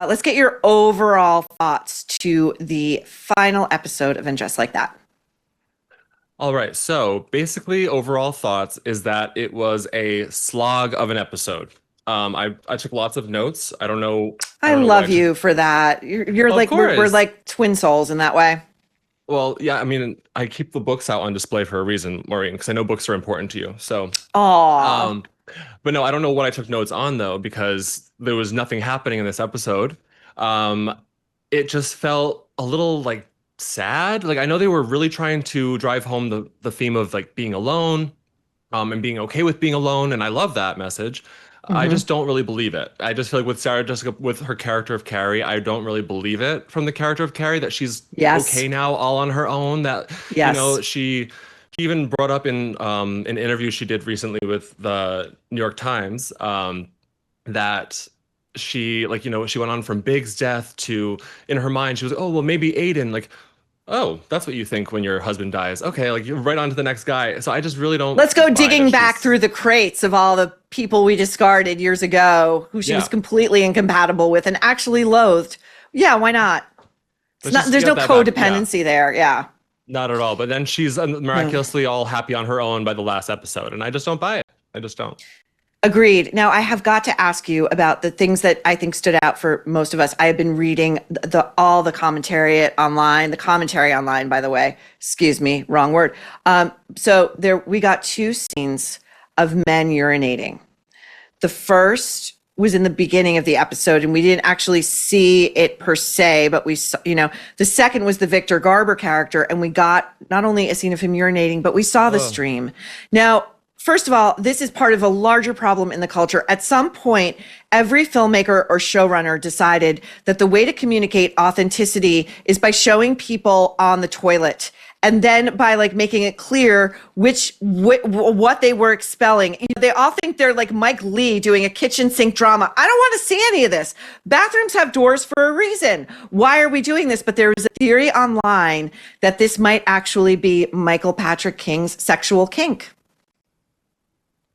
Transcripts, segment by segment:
Let's get your overall thoughts to the final episode of And Just Like That. All right. So basically, overall thoughts is that it was a slog of an episode. I took lots of notes. I don't know. I don't know what love you for that. You're Of like, we're course. like twin souls in that way. Well, yeah. I mean, I keep the books out on display for a reason, Maureen, because I know books are important to you. So, Aw. um, but no, I don't know what I took notes on though, because there was nothing happening in this episode. Um, it just felt a little like sad. Like I know they were really trying to drive home the theme of like being alone, and being okay with being alone, and I love that message. I Hmm. just don't really believe it. I just feel like with Sarah Jessica, with her character of Carrie, I don't really believe it from the character of Carrie that she's Yes. okay now, all on her own. That Yes. she even brought up in an interview she did recently with the New York Times, that she like she went on from Big's death to, in her mind she was like, oh well, maybe Aiden, like, oh, that's what you think when your husband dies. Okay, like you're right on to the next guy. So I just really don't Let's go buy digging that back she's, through the crates of all the people we discarded years ago who she was yeah. completely incompatible with and actually loathed. Yeah, why not? It's Let's not, just there's get no that back. Yeah, codependency there. Yeah. not at all. But then she's No. miraculously all happy on her own by the last episode, and I just don't buy it. I just don't. Agreed. Now, I have got to ask you about the things that I think stood out for most of us. I have been reading all the commentary online, by the way. Excuse me, wrong word. So there, we got two scenes of men urinating. The first was in the beginning of the episode, and we didn't actually see it per se, but we saw, the second was the Victor Garber character, and we got not only a scene of him urinating, but we saw the Oh. stream. Now, first of all, this is part of a larger problem in the culture. At some point, every filmmaker or showrunner decided that the way to communicate authenticity is by showing people on the toilet. And then by like making it clear what they were expelling. They all think they're like Mike Lee doing a kitchen sink drama. I don't want to see any of this. Bathrooms have doors for a reason. Why are we doing this? But there was a theory online that this might actually be Michael Patrick King's sexual kink.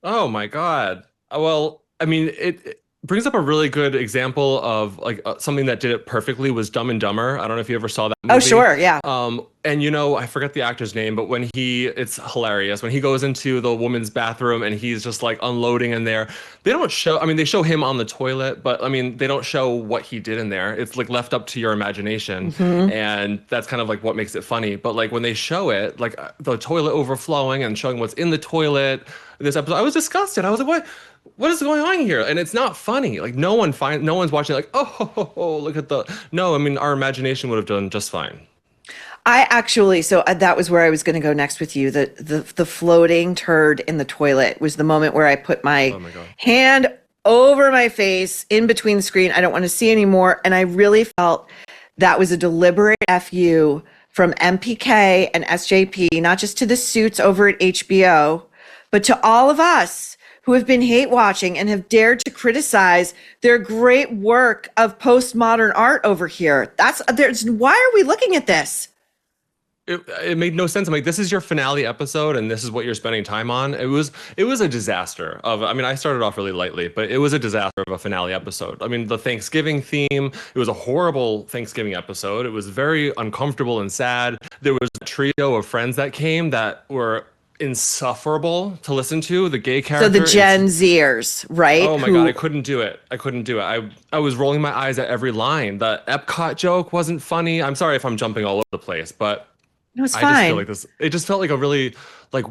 Oh my God. Well, I mean, it brings up a really good example of like something that did it perfectly was Dumb and Dumber. I don't know if you ever saw that movie. Oh, sure. Yeah. And I forget the actor's name, but it's hilarious when he goes into the woman's bathroom and he's just like unloading in there. They don't show, I mean, they show him on the toilet, but I mean, they don't show what he did in there. It's like left up to your imagination. And that's kind of like what makes it funny. But like when they show it, like the toilet overflowing and showing what's in the toilet, this episode, I was disgusted. I was like, what is going on here? And it's not funny. Like no one's watching like, oh, look at no, I mean, our imagination would have done just fine. I actually, that was where I was going to go next with you. The floating turd in the toilet was the moment where I put my Oh my God. hand over my face in between the screen. I don't want to see anymore. And I really felt that was a deliberate FU from MPK and SJP, not just to the suits over at HBO, but to all of us who have been hate watching and have dared to criticize their great work of postmodern art over here. Why are we looking at this? It made no sense. I'm like, this is your finale episode, and this is what you're spending time on. It was a disaster I mean, I started off really lightly, but it was a disaster of a finale episode. I mean, the Thanksgiving theme, it was a horrible Thanksgiving episode. It was very uncomfortable and sad. There was a trio of friends that came that were insufferable to listen to. The gay character. So the Gen Zers, right? Oh my God, I couldn't do it. I was rolling my eyes at every line. The Epcot joke wasn't funny. I'm sorry if I'm jumping all over the place, but No, it's I just feel fine. like this. It just felt like a really like.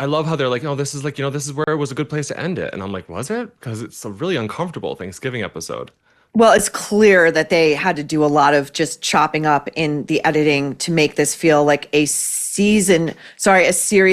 I love how they're like, oh, this is like, this is where it was a good place to end it, and I'm like, was it? Because it's a really uncomfortable Thanksgiving episode. Well, it's clear that they had to do a lot of just chopping up in the editing to make this feel like a series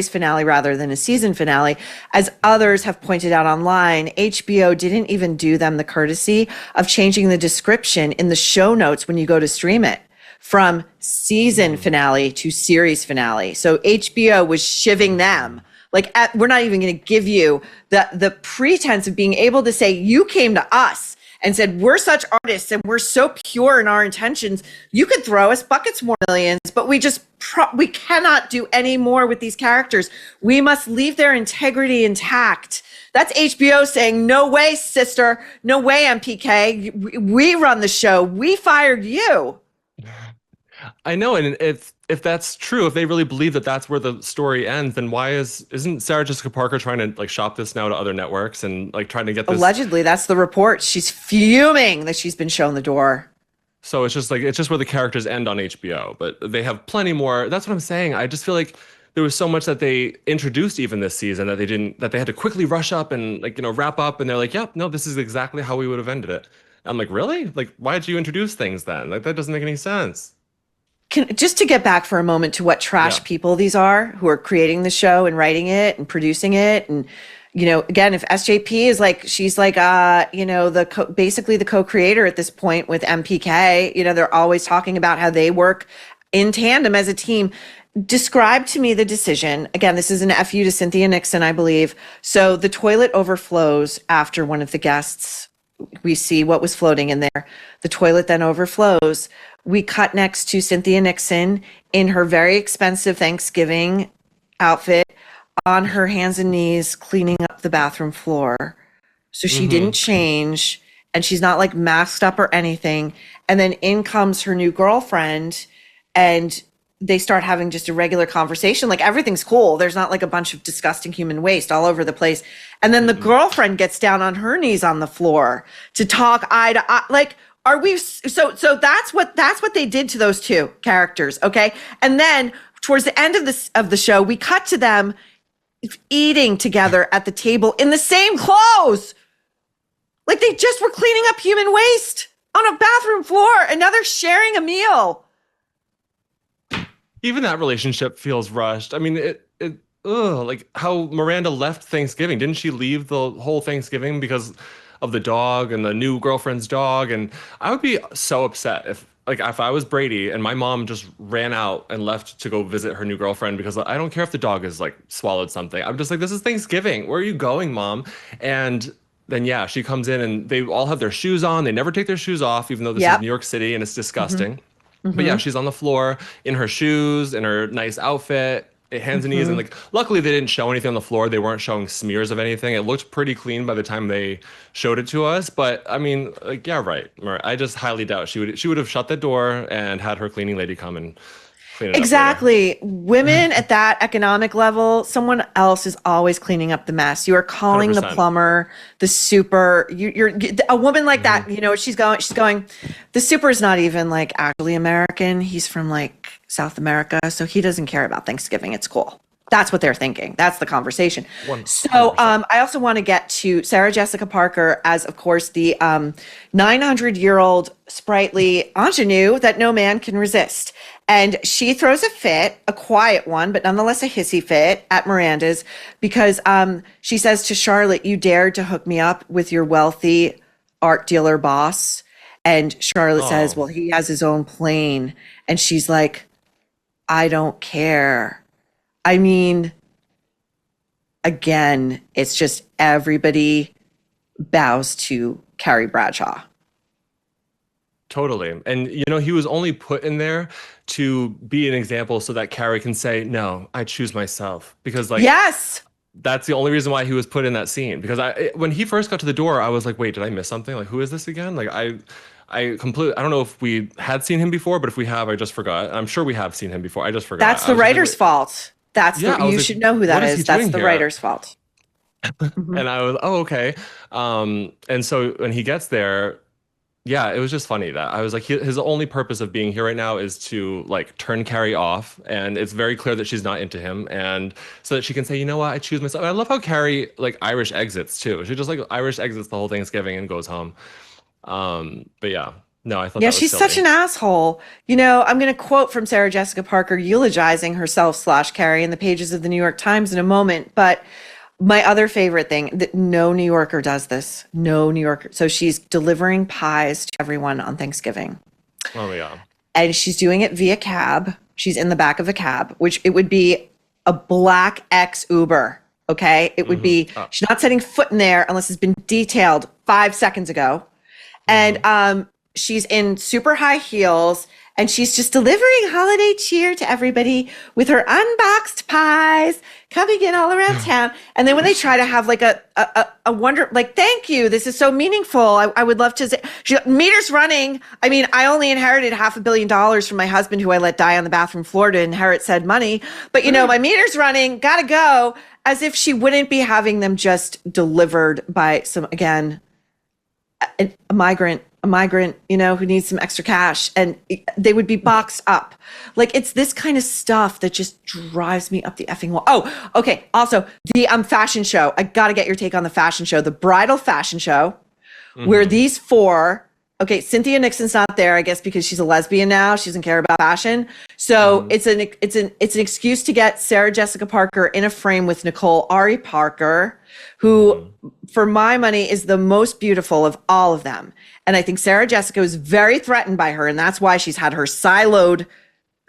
finale rather than a season finale. As others have pointed out online, HBO didn't even do them the courtesy of changing the description in the show notes when you go to stream it from season finale to series finale. So HBO was shivving them. Like, we're not even going to give you the pretense of being able to say, you came to us and said, we're such artists and we're so pure in our intentions. You could throw us buckets more millions, but we just we cannot do any more with these characters. We must leave their integrity intact. That's HBO saying, no way, sister. No way, MPK. We run the show. We fired you. I know, and if that's true, if they really believe that that's where the story ends, then why isn't Sarah Jessica Parker trying to like shop this now to other networks and like trying to get this? Allegedly, that's the report. She's fuming that she's been shown the door. So it's just where the characters end on HBO, but they have plenty more. That's what I'm saying. I just feel like there was so much that they introduced even this season that they had to quickly rush up and like, wrap up. And they're like, yep, no, this is exactly how we would have ended it. I'm like, really? Like, why did you introduce things then? Like, that doesn't make any sense. Just to get back for a moment to what trash people these are who are creating the show and writing it and producing it. And, again, if SJP is like, she's like, basically the co-creator at this point with MPK, they're always talking about how they work in tandem as a team. Describe to me the decision. Again, this is an FU to Cynthia Nixon, I believe. So the toilet overflows after one of the guests. We see what was floating in there. The toilet then overflows. We cut next to Cynthia Nixon in her very expensive Thanksgiving outfit on her hands and knees cleaning up the bathroom floor. So she didn't change and she's not like masked up or anything. And then in comes her new girlfriend and they start having just a regular conversation. Like everything's cool. There's not like a bunch of disgusting human waste all over the place. And then the girlfriend gets down on her knees on the floor to talk eye to eye. Like, are we, so that's what they did to those two characters. Okay. And then towards the end of the show, we cut to them eating together at the table in the same clothes. Like they just were cleaning up human waste on a bathroom floor and now they're sharing a meal. Even that relationship feels rushed. I mean, like how Miranda left Thanksgiving. Didn't she leave the whole Thanksgiving because of the dog and the new girlfriend's dog? And I would be so upset if I was Brady and my mom just ran out and left to go visit her new girlfriend because I don't care if the dog has like swallowed something. I'm just like, this is Thanksgiving. Where are you going, Mom? And then, she comes in and they all have their shoes on. They never take their shoes off, even though this is New York City and it's disgusting. But she's on the floor in her shoes, in her nice outfit, hands and knees. And like, luckily they didn't show anything on the floor. They weren't showing smears of anything. It looked pretty clean by the time they showed it to us. But I mean, like, yeah, right. I just highly doubt she would have shut the door and had her cleaning lady come and clean it up. Exactly. Women at that economic level, someone else is always cleaning up the mess. You are calling 100%. The plumber, the super. You're a woman like that. You know what she's going. The super is not even like actually American. He's from like South America, so he doesn't care about Thanksgiving. It's cool. That's what they're thinking. That's the conversation. 100%. So I also want to get to Sarah Jessica Parker as, of course, the 900-year-old sprightly ingenue that no man can resist. And she throws a fit, a quiet one, but nonetheless a hissy fit at Miranda's because she says to Charlotte, you dared to hook me up with your wealthy art dealer boss. And Charlotte says, well, he has his own plane. And she's like, I don't care. I mean, again, it's just everybody bows to Carrie Bradshaw. Totally. And, he was only put in there to be an example so that Carrie can say, no, I choose myself. Because, yes, that's the only reason why he was put in that scene. Because when he first got to the door, I was like, wait, did I miss something? Like, who is this again? Like, I don't know if we had seen him before, but if we have, I just forgot. I'm sure we have seen him before. I just forgot. That's the writer's fault. You should know who that is. That's the writer's fault. And I was, okay. And so when he gets there, it was just funny that I was like, his only purpose of being here right now is to like turn Carrie off. And it's very clear that she's not into him. And so that she can say, you know what, I choose myself. And I love how Carrie like Irish exits too. She just like Irish exits the whole Thanksgiving and goes home. But yeah. No, I thought that was she's silly. Such an asshole. I'm going to quote from Sarah Jessica Parker eulogizing herself / Carrie in the pages of the New York Times in a moment. But my other favorite thing, that no New Yorker does this. No New Yorker. So she's delivering pies to everyone on Thanksgiving. Oh, yeah. And she's doing it via cab. She's in the back of a cab, which it would be a black X Uber. Okay. It would be, she's not setting foot in there unless it's been detailed 5 seconds ago. And she's in super high heels and she's just delivering holiday cheer to everybody with her unboxed pies coming in all around town. And then when they try to have like a wonder, like, thank you, this is so meaningful. I would love to say, meters running. I mean, I only inherited $500 million from my husband, who I let die on the bathroom floor to inherit said money. But, you know, my meter's running, gotta go, as if she wouldn't be having them just delivered by some, again, a migrant, you know, who needs some extra cash, and they would be boxed up. Like, it's this kind of stuff that just drives me up the effing wall. Oh, okay. Also, the fashion show. I got to get your take on the fashion show, the bridal fashion show, where these four, okay, Cynthia Nixon's not there, I guess, because she's a lesbian now. She doesn't care about fashion. So it's an excuse to get Sarah Jessica Parker in a frame with Nicole Ari Parker, who, for my money, is the most beautiful of all of them. And I think Sarah Jessica was very threatened by her, and that's why she's had her siloed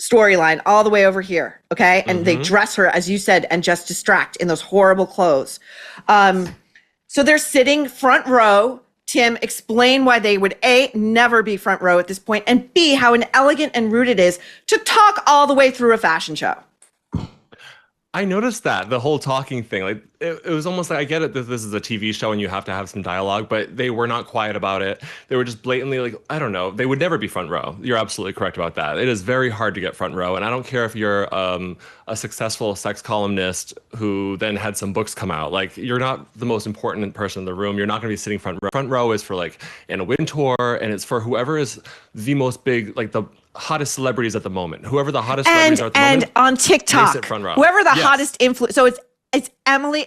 storyline all the way over here, okay? And they dress her, as you said, and just distract in those horrible clothes. So they're sitting front row. Tim, explain why they would, A, never be front row at this point, and B, how inelegant and rude it is to talk all the way through a fashion show. I noticed that, the whole talking thing, like it was almost like, I get it that this is a TV show and you have to have some dialogue, but they were not quiet about it. They were just blatantly like, I don't know, they would never be front row. You're absolutely correct about that. It is very hard to get front row. And I don't care if you're a successful sex columnist who then had some books come out. Like, you're not the most important person in the room. You're not going to be sitting front row. Front row is for like Anna Wintour, and it's for whoever is the most big, like the hottest celebrities at the moment. Whoever the hottest celebrities are at the moment. And on TikTok, sit front row. Whoever the hottest influence. So it's Emily,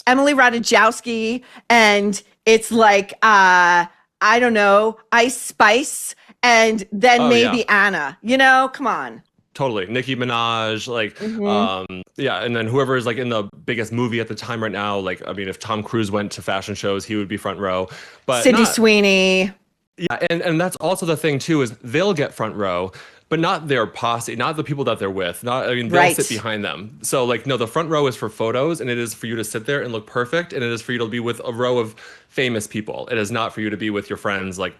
Emily Ratajkowski, and it's like I don't know, Ice Spice, and then maybe Anna. You know, come on. Totally. Nicki Minaj, like, and then whoever is like in the biggest movie at the time right now, like, I mean, if Tom Cruise went to fashion shows, he would be front row. But Sydney Sweeney. Yeah, and that's also the thing too, is they'll get front row, but not their posse, not the people that they're with. Not, I mean, they'll sit behind them. So like, no, the front row is for photos, and it is for you to sit there and look perfect, and it is for you to be with a row of famous people. It is not for you to be with your friends, like,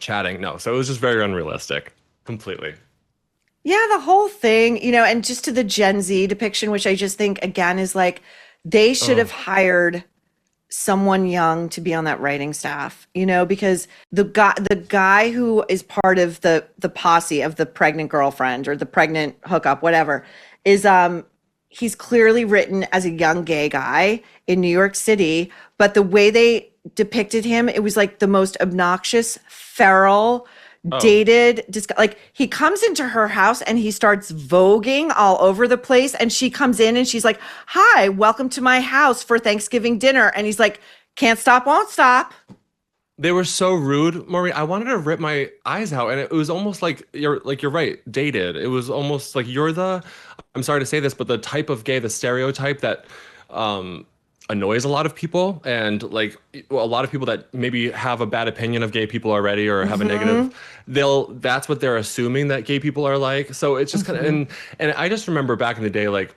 chatting. No, so it was just very unrealistic, completely. Yeah, the whole thing, you know, and just to the Gen Z depiction, which I just think, again, is like, they should have hired someone young to be on that writing staff, you know, because the guy who is part of the posse of the pregnant girlfriend or the pregnant hookup, whatever, is he's clearly written as a young gay guy in New York City, but the way they depicted him, it was like the most obnoxious, feral, dated, like, he comes into her house and he starts voguing all over the place, and she comes in and she's like, hi, welcome to my house for Thanksgiving dinner, and he's like, can't stop, won't stop. They were so rude, Maureen. I wanted to rip my eyes out, and it was almost like you're right, dated. It was almost like I'm sorry to say this, but the type of gay, the stereotype that annoys a lot of people, and like, well, a lot of people that maybe have a bad opinion of gay people already, or have a negative, that's what they're assuming that gay people are like. So it's just kind of, and I just remember back in the day, like,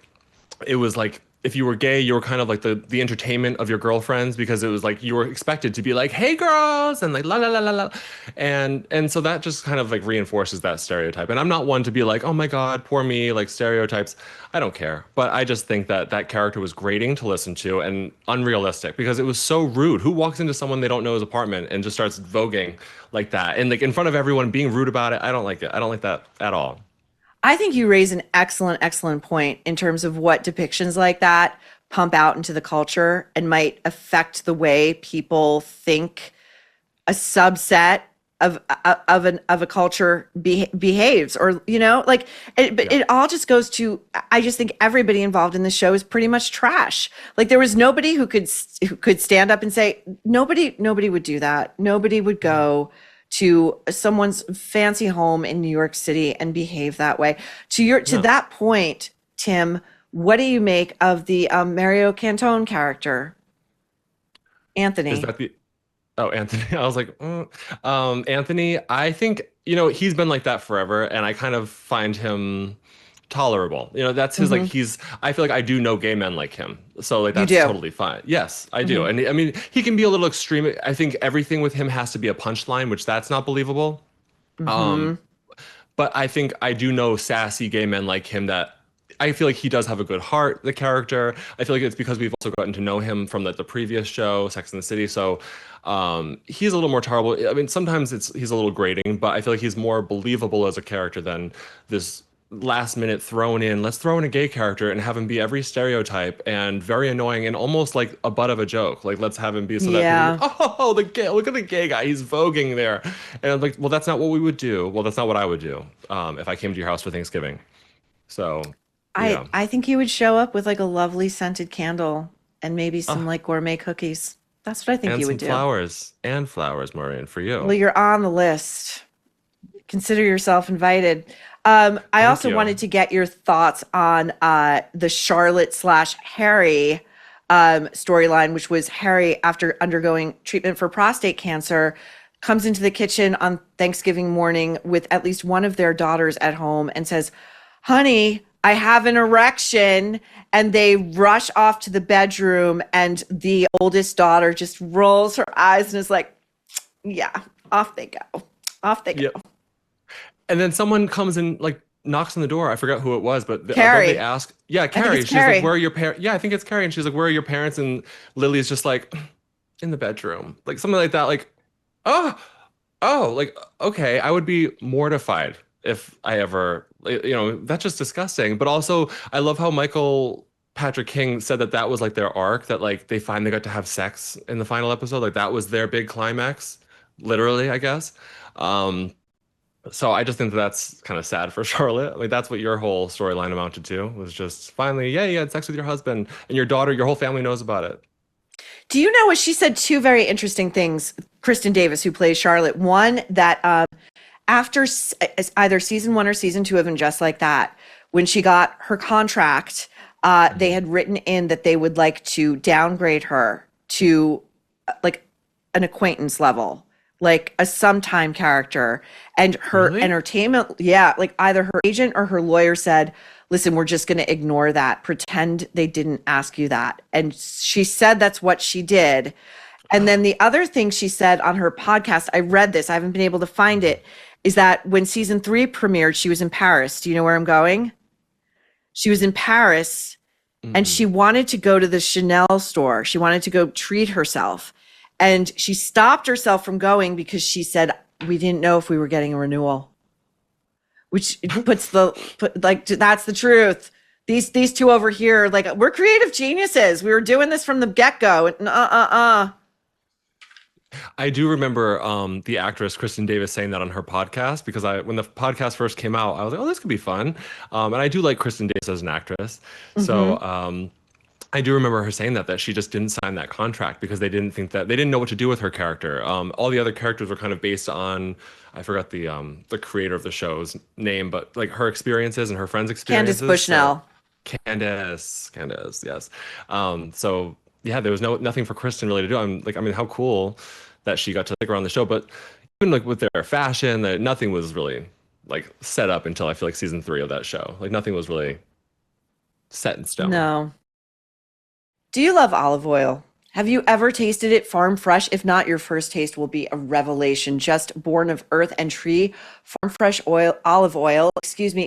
it was like, if you were gay, you were kind of like the entertainment of your girlfriends, because it was like you were expected to be like, hey girls, and like la la la la la, and so that just kind of like reinforces that stereotype. And I'm not one to be like, oh my god, poor me, like, stereotypes. I don't care, but I just think that character was grating to listen to and unrealistic, because it was so rude. Who walks into someone they don't know's apartment and just starts voguing like that, and like in front of everyone being rude about it? I don't like it. I don't like that at all. I think you raise an excellent point in terms of what depictions like that pump out into the culture and might affect the way people think a subset of a culture behaves, or, you know, like, it all just goes to, I just think everybody involved in the show is pretty much trash. Like, there was nobody who could stand up and say, nobody would do that. Nobody would go to someone's fancy home in New York City and behave that way. To that point, Tim, what do you make of the Mario Cantone character, Anthony? Is that Anthony? I was like, Anthony. I think, you know, he's been like that forever, and I kind of find him tolerable. You know, that's his, like, I feel like I do know gay men like him. So like, that's totally fine. Yes, I do. And I mean, he can be a little extreme. I think everything with him has to be a punchline, which that's not believable. Mm-hmm. But I think I do know sassy gay men like him that I feel like he does have a good heart, the character. I feel like it's because we've also gotten to know him from the previous show, Sex and the City. So he's a little more tolerable. I mean, sometimes he's a little grating, but I feel like he's more believable as a character than this last minute thrown in. Let's throw in a gay character and have him be every stereotype and very annoying and almost like a butt of a joke. Like let's have him be so that people are Yeah. like, oh, the gay, look at the gay guy, he's voguing there. And I'm like, well, that's not what we would do. Well, that's not what I would do if I came to your house for Thanksgiving. So, I yeah. I think he would show up with like a lovely scented candle and maybe some Oh, like gourmet cookies. That's what I think and he would some do. flowers, Maureen, for Well, you. you're on the list. Consider yourself invited. I Thank also you. wanted to get your thoughts on the Charlotte slash Harry storyline, which was Harry, after undergoing treatment for prostate cancer, comes into the kitchen on Thanksgiving morning with at least one of their daughters at home and says, "Honey, I have an erection." And they rush off to the bedroom, and the oldest daughter just rolls her eyes and is like, "Yeah, off they go. Off they go." Yep. And then someone comes and like knocks on the door. I forgot who it was, but above they Carrie. ask, yeah, I think Carrie. it's She's like, "Where Carrie. are your parents?" Yeah, I think it's Carrie, and she's like, "Where are your parents?" And Lily's just like, "In the bedroom," like something like that. Like, oh, oh, like okay, I would be mortified if I ever, that's just disgusting. But also, I love how Michael Patrick King said that that was like their arc, that like they finally got to have sex in the final episode. Like that was their big climax, literally, I guess. Um, so I just think that that's kind of sad for Charlotte. Like that's what your whole storyline amounted to, was just finally, yeah, you had sex with your husband and your daughter, your whole family knows about it. Do you know what she said? Two very interesting things. Kristen Davis, who plays Charlotte, one that after either season one or season two of And Just Like That, when she got her contract, they Mhm. had written in that they would like to downgrade her to like an acquaintance level, like a sometime character. And her Really? entertainment, yeah, like either her agent or her lawyer said, "Listen, we're just going to ignore that. Pretend they didn't ask you that." And she said that's what she did. And then the other thing she said on her podcast, I read this, I haven't been able to find Mhm. it, is that when season three premiered, she was in Paris. Do you know where I'm going? She was in Paris and she Mm-mm. wanted to go to the Chanel store. She wanted to go treat herself. And she stopped herself from going because she said, "We didn't know if we were getting a renewal," which like, that's the truth. These two over here, like, we're creative geniuses. We were doing this from the get-go. And I do remember the actress Kristen Davis saying that on her podcast, because when the podcast first came out, I was like, oh, this could be fun. And I do like Kristen Davis as an actress. So Mhm. I do remember her saying that she just didn't sign that contract because they didn't think that they didn't know what to do with her character. All the other characters were kind of based on, I forgot the creator of the show's name, but like her experiences and her friends' Candace experiences. So Bushnell. Candace, yes. So yeah, there was nothing for Kristen really to do. I'm like, I mean, how cool that she got to stick around the show, but even like with their fashion, that nothing was really like set up until I feel like season three of that show. Like nothing was really set in stone. No. Do you love olive oil? Have you ever tasted it farm fresh? If not, your first taste will be a revelation. Just born of earth and tree, farm fresh olive oil,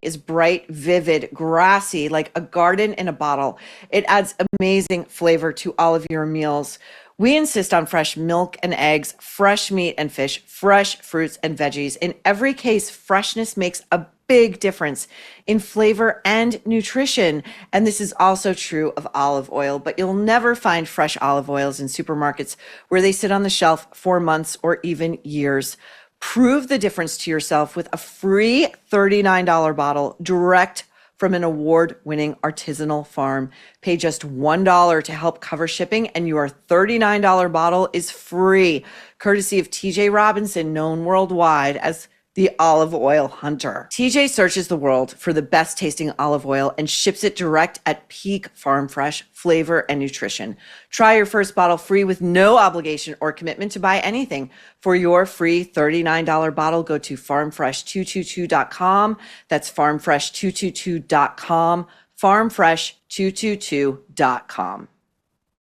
is bright, vivid, grassy, like a garden in a bottle. It adds amazing flavor to all of your meals. We insist on fresh milk and eggs, fresh meat and fish, fresh fruits and veggies. In every case, freshness makes a big difference in flavor and nutrition. And this is also true of olive oil, but you'll never find fresh olive oils in supermarkets where they sit on the shelf for months or even years. Prove the difference to yourself with a free $39 bottle direct from an award-winning artisanal farm. Pay just $1 to help cover shipping, and your $39 bottle is free, courtesy of TJ Robinson, known worldwide as the olive oil hunter. TJ searches the world for the best tasting olive oil and ships it direct at peak farm fresh flavor and nutrition. Try your first bottle free with no obligation or commitment to buy anything. For your free $39 bottle, go to farmfresh222.com. That's farmfresh222.com, farmfresh222.com.